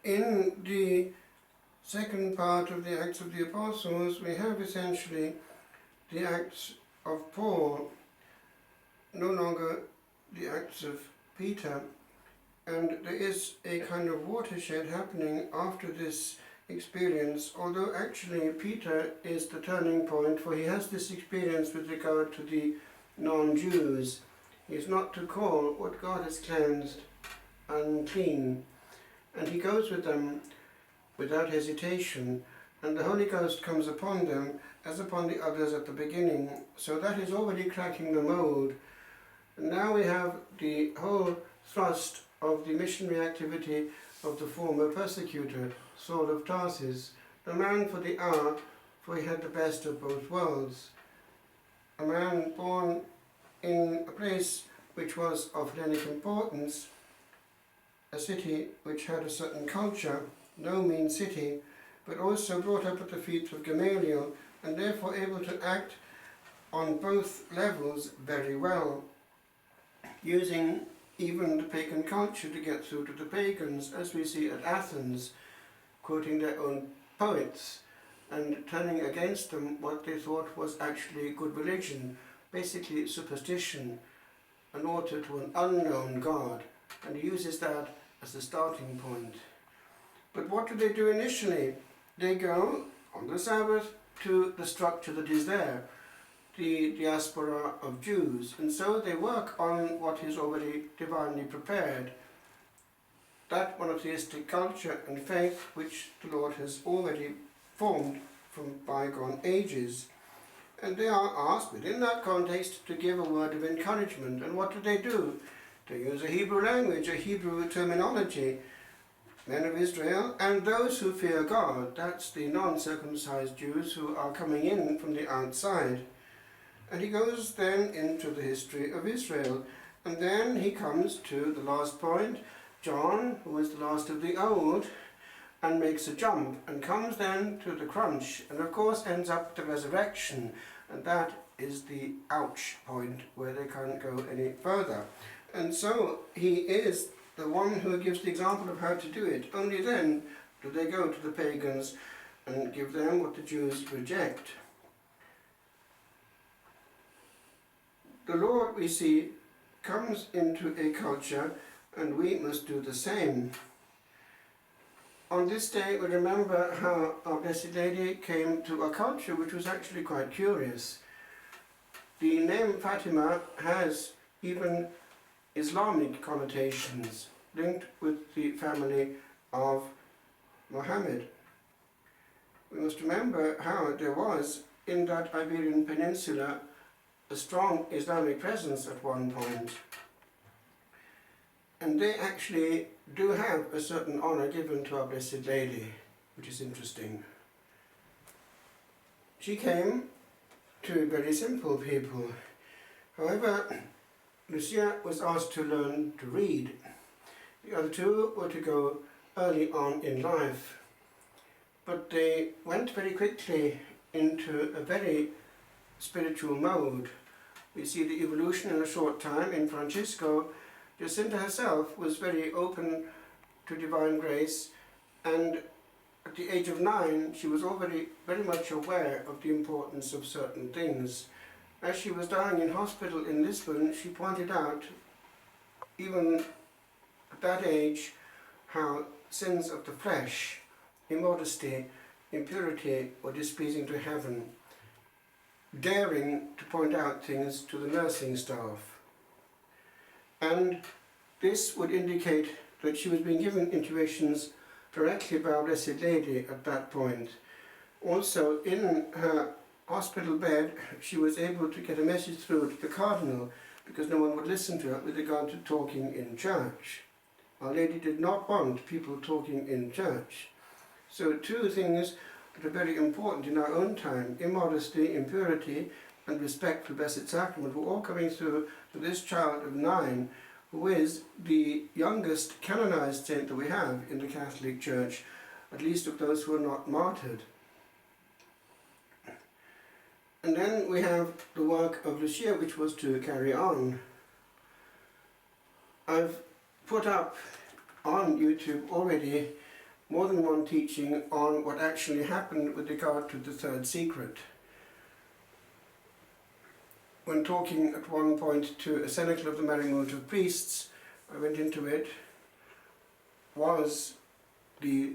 In the second part of the Acts of the Apostles, we have essentially the Acts of Paul, no longer the Acts of Peter, and there is a kind of watershed happening after this experience, although actually Peter is the turning point, for he has this experience with regard to the non-Jews. He is not to call what God has cleansed unclean, and he goes with them without hesitation, and the Holy Ghost comes upon them as upon the others at the beginning. So that is already cracking the mold. And now we have the whole thrust of the missionary activity of the former persecutor, Saul of Tarsus, the man for the hour, for he had the best of both worlds. A man born in a place which was of Hellenic importance, a city which had a certain culture, no mean city, but also brought up at the feet of Gamaliel, and therefore able to act on both levels very well, using even the pagan culture to get through to the pagans, as we see at Athens, quoting their own poets and turning against them what they thought was actually good religion, basically superstition, an altar to an unknown God, and he uses that as a starting point. But what do they do initially? They go on the Sabbath to the structure that is there, the diaspora of Jews, and so they work on what is already divinely prepared, that monotheistic culture and faith which the Lord has already formed from bygone ages. And they are asked within that context to give a word of encouragement. And what do? They use a Hebrew language, a Hebrew terminology. Men of Israel and those who fear God, that's the non-circumcised Jews who are coming in from the outside. And he goes then into the history of Israel. And then he comes to the last point, John, who is the last of the old, and makes a jump and comes then to the crunch, and of course ends up with the resurrection. And that is the ouch point where they can't go any further. And so he is the one who gives the example of how to do it. Only then do they go to the pagans and give them what the Jews reject. The Lord, we see, comes into a culture, and we must do the same. On this day we remember how our Blessed Lady came to a culture which was actually quite curious. The name Fatima has even Islamic connotations linked with the family of Muhammad. We must remember how there was in that Iberian Peninsula a strong Islamic presence at one point. And they actually do have a certain honor given to our Blessed Lady, which is interesting. She came to very simple people. However, Lucia was asked to learn to read. The other two were to go early on in life. But they went very quickly into a very spiritual mode. We see the evolution in a short time. In Francisco, Jacinta herself was very open to divine grace, and at the age of 9 she was already very much aware of the importance of certain things. As she was dying in hospital in Lisbon, she pointed out, even at that age, how sins of the flesh, immodesty, impurity were displeasing to heaven, daring to point out things to the nursing staff. And this would indicate that she was being given intuitions directly by our Blessed Lady at that point. Also, in her hospital bed, she was able to get a message through to the Cardinal, because no one would listen to her with regard to talking in church. Our Lady did not want people talking in church. So two things that are very important in our own time, immodesty, impurity, and respect for the Blessed Sacrament, were all coming through to this child of 9, who is the youngest canonized saint that we have in the Catholic Church, at least of those who are not martyred. And then we have the work of Lucia, which was to carry on. I've put up on YouTube already more than one teaching on what actually happened with regard to the third secret. When talking at one point to a cenacle of the Marymount of Priests, I went into it, was the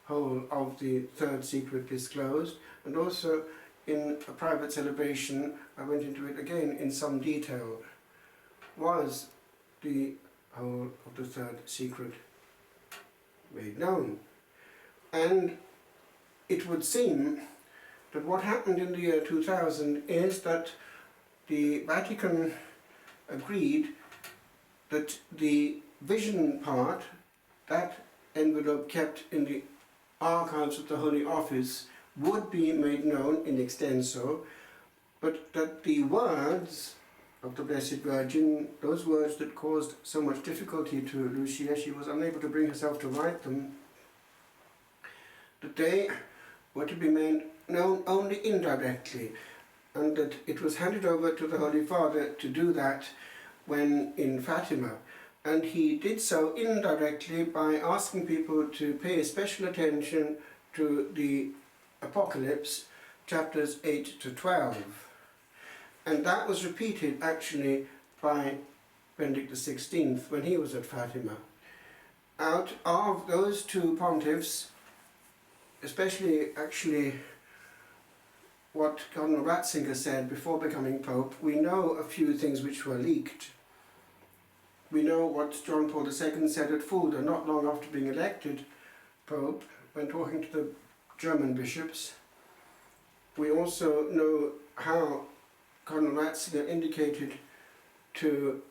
whole of the third secret disclosed, and also in a private celebration I went into it again in some detail. Was the whole of the third secret made known? And it would seem that what happened in the year 2000 is that the Vatican agreed that the vision part, that envelope kept in the archives of the Holy Office, would be made known in extenso, but that the words of the Blessed Virgin, those words that caused so much difficulty to Lucia, she was unable to bring herself to write them, that they were to be made known only indirectly, and that it was handed over to the Holy Father to do that when in Fatima. And he did so indirectly by asking people to pay special attention to the Apocalypse, chapters 8 to 12. And that was repeated actually by Benedict XVI when he was at Fatima. Out of those two pontiffs, especially actually what Cardinal Ratzinger said before becoming Pope, we know a few things which were leaked. We know what John Paul II said at Fulda not long after being elected Pope when talking to the German bishops. We also know how Cardinal Ratzinger indicated to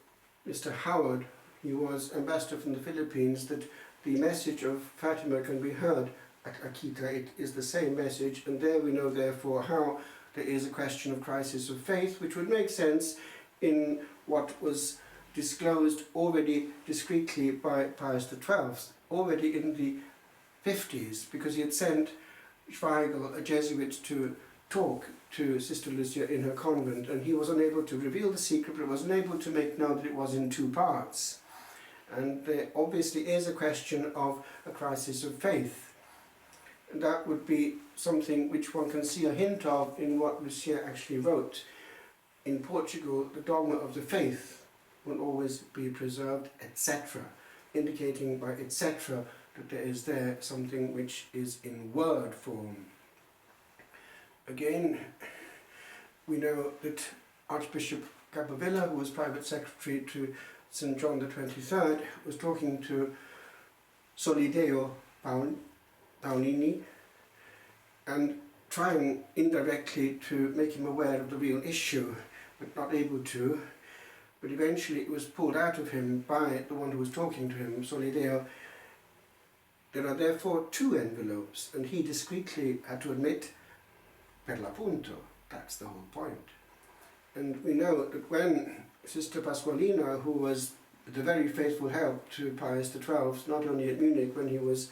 Mr. Howard, he was ambassador from the Philippines, that the message of Fatima can be heard at Akita. It is the same message, and there we know therefore how there is a question of crisis of faith, which would make sense in what was disclosed already discreetly by Pius XII, already in the 50s, because he had sent Schweigel, a Jesuit, to talk to Sister Lucia in her convent, and he was unable to reveal the secret, but was unable to make known that it was in two parts. And there obviously is a question of a crisis of faith. And that would be something which one can see a hint of in what Lucia actually wrote. In Portugal, the dogma of the faith will always be preserved, etc., indicating by etc. that there is there something which is in word form. Again, we know that Archbishop Capavilla, who was private secretary to St. John the 23rd, was talking to Solideo Paolini and trying indirectly to make him aware of the real issue, but not able to. But eventually it was pulled out of him by the one who was talking to him, Solideo. There are therefore two envelopes, and he discreetly had to admit, per l'appunto, that's the whole point. And we know that when Sister Pasqualina, who was the very faithful help to Pius XII, not only at Munich when he was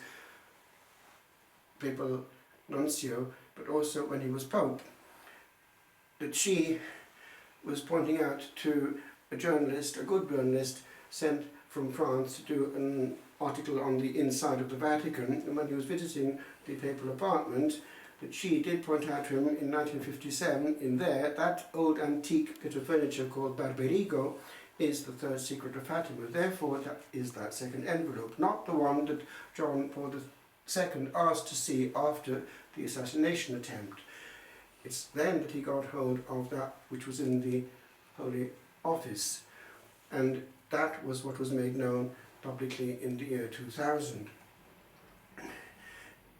papal nuncio, but also when he was Pope, that she was pointing out to a journalist, a good journalist, sent from France to do an article on the inside of the Vatican, and when he was visiting the papal apartment, that she did point out to him in 1957, in there, that old antique bit of furniture called Barberigo is the third secret of Fatima. Therefore, that is that second envelope, not the one that John Paul II asked to see after the assassination attempt. It's then that he got hold of that which was in the Holy Office, and that was what was made known publicly in the year 2000.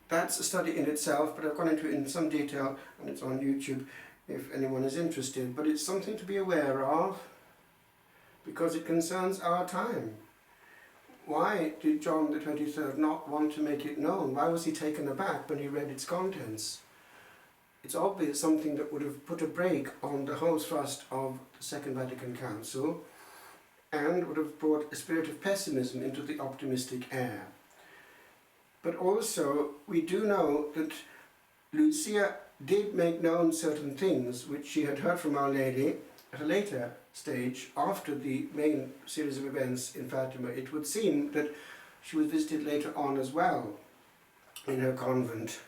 That's a study in itself, but I've gone into it in some detail, and it's on YouTube if anyone is interested. But it's something to be aware of, because it concerns our time. Why did John the 23rd not want to make it known? Why was he taken aback when he read its contents? It's obvious something that would have put a brake on the whole thrust of the Second Vatican Council, and would have brought a spirit of pessimism into the optimistic air. But also, we do know that Lucia did make known certain things which she had heard from Our Lady at a later stage, after the main series of events in Fatima. It would seem that she was visited later on as well. in her convent.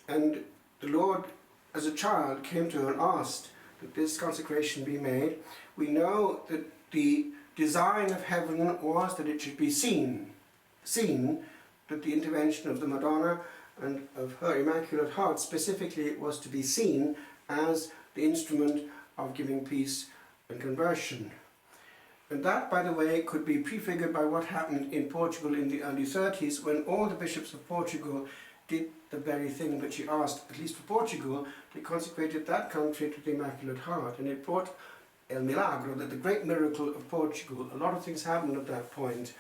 And the Lord, as a child, came to her and asked that this consecration be made. We know that the design of heaven was that it should be seen, that the intervention of the Madonna and of her Immaculate Heart specifically was to be seen as the instrument of giving peace and conversion. And that, by the way, could be prefigured by what happened in Portugal in the early 30s, when all the bishops of Portugal did the very thing that she asked, at least for Portugal. They consecrated that country to the Immaculate Heart, and it brought El Milagro, the great miracle of Portugal. A lot of things happened at that point,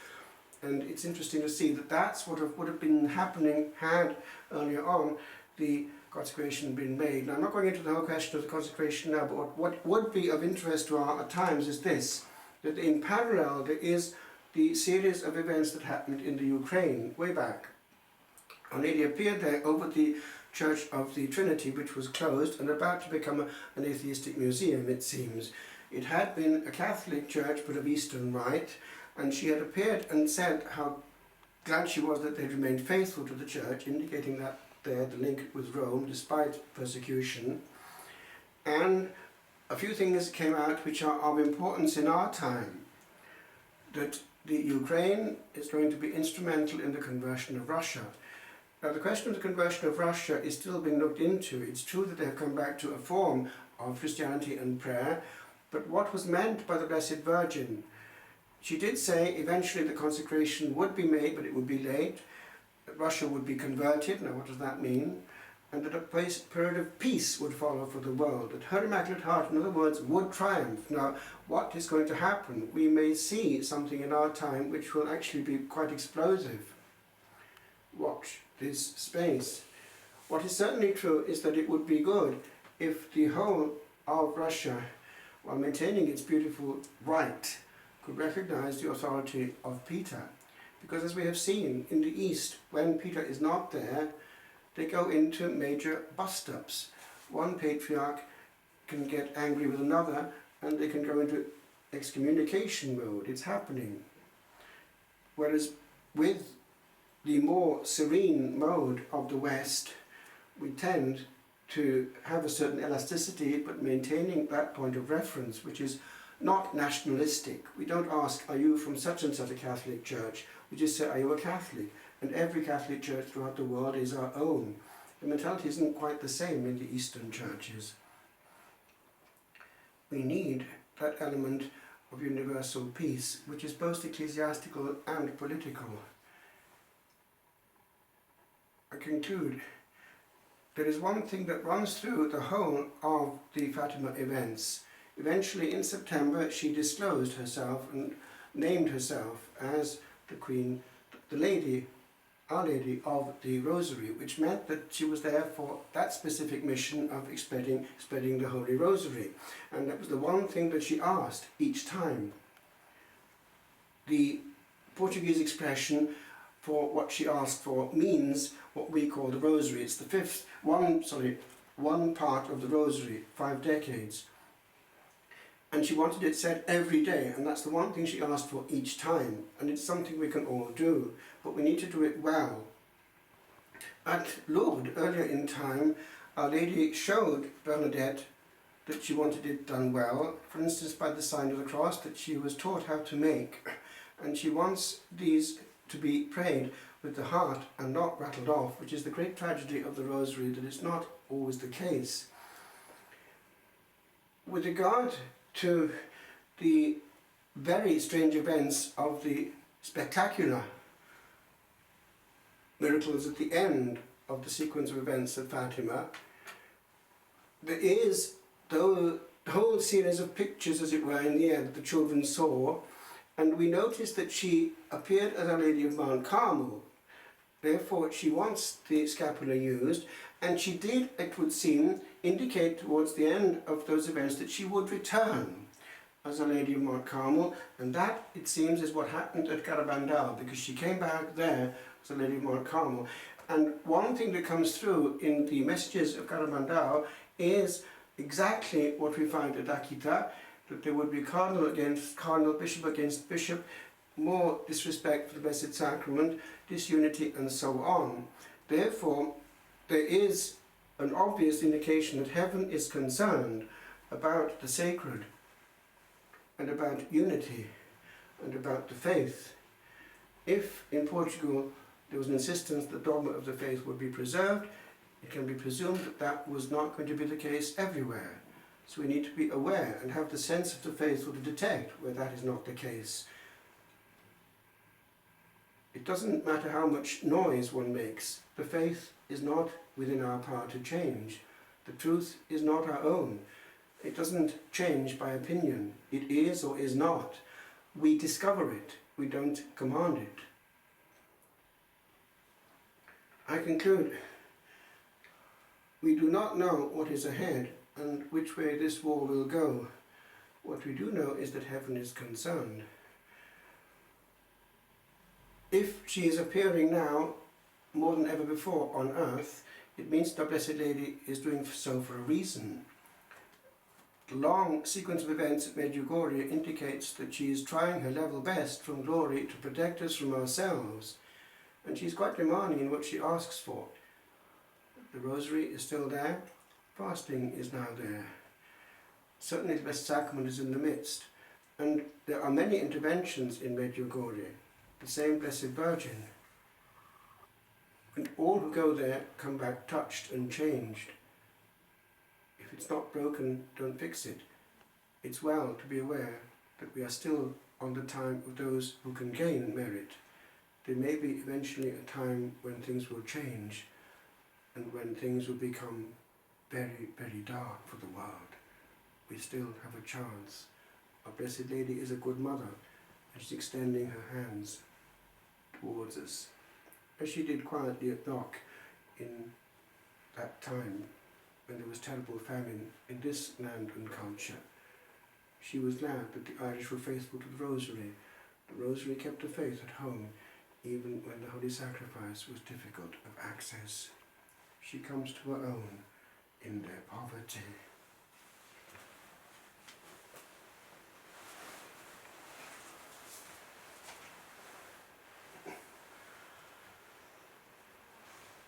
and it's interesting to see that that's what would have been happening had earlier on the consecration been made. Now, I'm not going into the whole question of the consecration now, but what would be of interest to our times is this, that in parallel there is the series of events that happened in the Ukraine way back. Our Lady appeared there over the Church of the Trinity, which was closed and about to become an atheistic museum, it seems. It had been a Catholic church, but of Eastern Rite, and she had appeared and said how glad she was that they'd remained faithful to the church, indicating that there the link with Rome, despite persecution. And a few things came out which are of importance in our time, that the Ukraine is going to be instrumental in the conversion of Russia. Now, the question of the conversion of Russia is still being looked into. It's true that they have come back to a form of Christianity and prayer, but what was meant by the Blessed Virgin? She did say eventually the consecration would be made, but it would be late, that Russia would be converted. Now, what does that mean? And that a period of peace would follow for the world, that her Immaculate Heart, in other words, would triumph. Now, what is going to happen? We may see something in our time which will actually be quite explosive. Watch this space. What is certainly true is that it would be good if the whole of Russia, while maintaining its beautiful right, could recognize the authority of Peter. Because as we have seen in the East, when Peter is not there, they go into major bust-ups. One patriarch can get angry with another, and they can go into excommunication mode. It's happening. Whereas with the more serene mode of the West, we tend to have a certain elasticity, but maintaining that point of reference, which is not nationalistic. We don't ask, are you from such and such a Catholic church? We just say, are you a Catholic? And every Catholic church throughout the world is our own. The mentality isn't quite the same in the Eastern churches. We need that element of universal peace, which is both ecclesiastical and political. I conclude, there is one thing that runs through the whole of the Fatima events. Eventually in September she disclosed herself and named herself as the Queen, the Lady, Our Lady of the Rosary, which meant that she was there for that specific mission of spreading the Holy Rosary. And that was the one thing that she asked each time. The Portuguese expression for what she asked for means what we call the Rosary. It's the one part of the Rosary, 5 decades. And she wanted it said every day, and that's the one thing she asked for each time. And it's something we can all do, but we need to do it well. At Lourdes, earlier in time, Our Lady showed Bernadette that she wanted it done well, for instance by the sign of the cross that she was taught how to make. And she wants these to be prayed with the heart and not rattled off, which is the great tragedy of the Rosary, that it's not always the case. With regard to the very strange events of the spectacular miracles at the end of the sequence of events at Fatima, there is the whole series of pictures, as it were, in the air that the children saw, and we noticed that she appeared as Our Lady of Mount Carmel. Therefore, she wants the scapular used, and she did, it would seem, indicate towards the end of those events that she would return as Our Lady of Mount Carmel, and that, it seems, is what happened at Garabandal, because she came back there as Our Lady of Mount Carmel. And one thing that comes through in the messages of Garabandal is exactly what we find at Akita, that there would be cardinal against cardinal, bishop against bishop, more disrespect for the Blessed Sacrament, disunity, and so on. Therefore, there is an obvious indication that heaven is concerned about the sacred and about unity and about the faith. If in Portugal there was an insistence that the dogma of the faith would be preserved, it can be presumed that that was not going to be the case everywhere. So we need to be aware and have the sense of the faithful to detect where that is not the case. It doesn't matter how much noise one makes. The faith is not within our power to change. The truth is not our own. It doesn't change by opinion. It is or is not. We discover it. We don't command it. I conclude, we do not know what is ahead and which way this war will go. What we do know is that heaven is concerned. If she is appearing now more than ever before on earth, it means the Blessed Lady is doing so for a reason. The long sequence of events at Medjugorje indicates that she is trying her level best from glory to protect us from ourselves, and she's quite demanding in what she asks for. The Rosary is still there, fasting is now there. Certainly the Blessed Sacrament is in the midst, and there are many interventions in Medjugorje, the same Blessed Virgin. And all who go there come back touched and changed. If it's not broken, don't fix it. It's well to be aware that we are still on the time of those who can gain merit. There may be eventually a time when things will change and when things will become very, very dark for the world. We still have a chance. Our Blessed Lady is a good mother, and she's extending her hands towards us, as she did quietly at Knock in that time when there was terrible famine in this land and culture. She was glad that the Irish were faithful to the Rosary. The Rosary kept the faith at home, even when the Holy Sacrifice was difficult of access. She comes to her own in their poverty.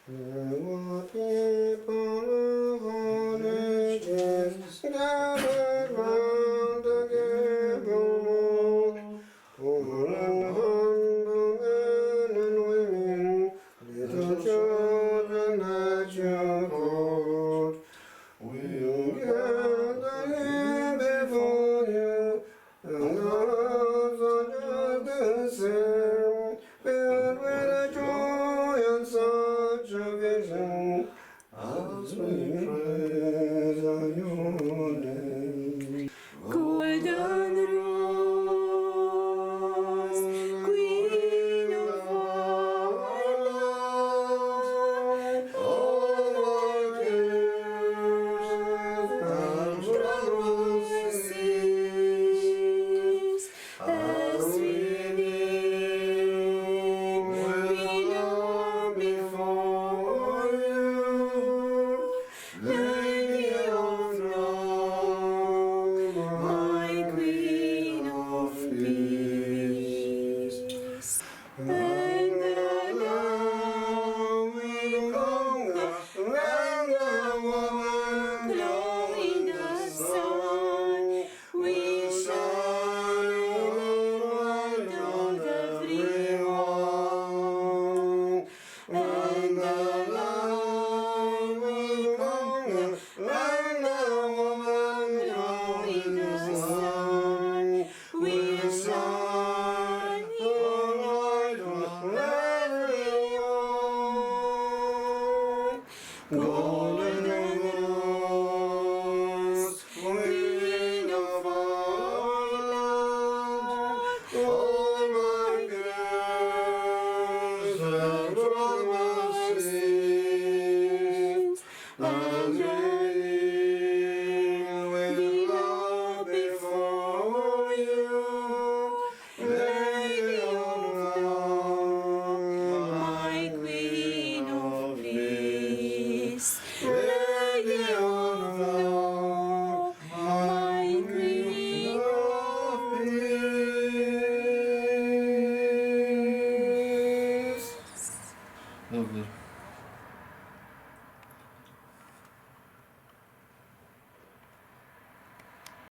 There were people of all ages gathered round the gable wall, poor and humble men and women, little children that you called. We'll gather here before you, and ours are just the same, filled with a joy and such a vision, as we praise your name. Golden Rose, Queen of our land, all our cares and troubles cease, as we kneel before you, Lady of Love, my Queen of Peace. And now we conquer, and the woman glow in the sun. We shine light on everyone. And the light we conquer, and the woman glow in the sun. We shine light on everyone. Golden Rose, Queen of our land, all my cares and troubles cease, and kneel with love before you, Lady of Love, my Queen of Peace. Lady of Love, my Queen of Peace. Lovely.